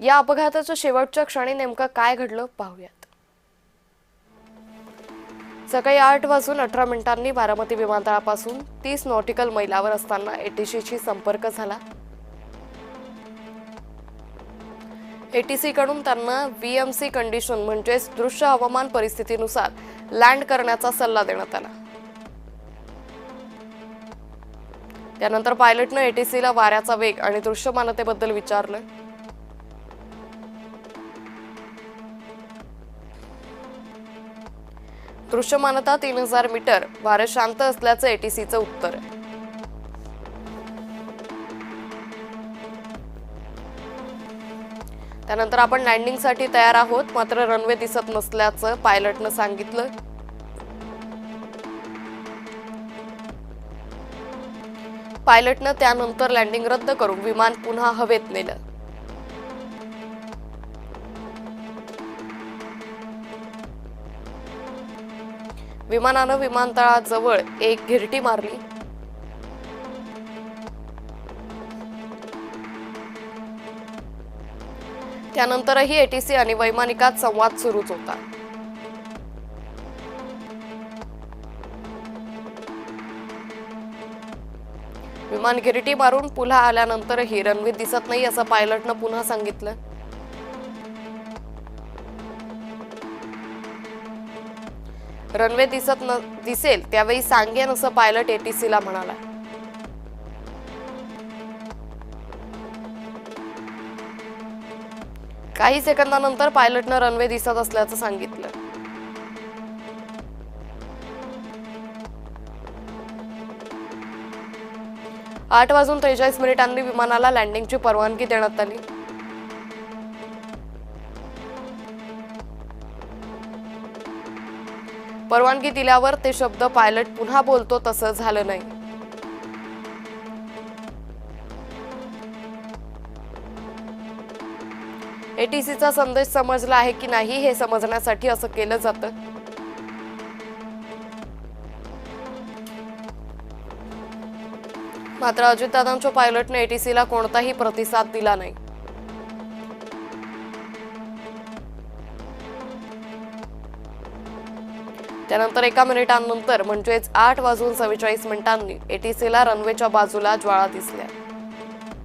या अपघाताच्या शेवटच्या क्षणी नेमकं काय घडलं पाहूयात। सकाळी 8:18 बारामती विमानतळापासून 30 नॉटिकल मैलावर असताना एटीसीशी संपर्क झाला। एटीसी कडून त्यांना व्हीएमसी कंडिशन म्हणजेच दृश्य हवामान परिस्थितीनुसार लँड करण्याचा सल्ला देण्यात आला। त्यानंतर पायलटनं एटीसीला वाऱ्याचा वेग आणि दृश्यमानतेबद्दल विचारलं। दृश्यमानता 3000 मीटर, वारे शांत असल्याचं एटीसीचं उत्तर आहे। त्यानंतर आपण लँडिंगसाठी तयार आहोत, मात्र रनवे दिसत नसल्याचं पायलटनं सांगितलं। पायलटनं त्यानंतर लँडिंग रद्द करून विमान पुन्हा हवेत नेलं। विमानानं विमानतळाजवळ एक घिरटी मारली। त्यानंतरही एटीसी आणि वैमानिकात संवाद सुरूच होता। विमान घिरटी मारून पुन्हा आल्यानंतरही रनवे दिसत नाही असं पायलटनं पुन्हा सांगितलं। रनवे दिसेल त्यावेळी सांगेन असं पायलट एटीसीला म्हणाला। काही सेकंदानंतर पायलटनं रनवे दिसत असल्याचं सांगितलं। आठ वाजून 43 विमानाला लँडिंगची परवानगी देण्यात आली। परवानगी दिल्यावर ते शब्द पायलट पुन्हा बोलतो तसं झालं नाही। एटीसीचा संदेश समजला आहे की नाही हे समजण्यासाठी असं केलं जातं। मात्र अजितदादांच्या पायलटने एटीसीला कोणताही प्रतिसाद दिला नाही। त्यानंतर 1 मिनिटांनंतर म्हणजेच 8:44 एटीसीला रनवेच्या बाजूला ज्वाळा दिसल्या।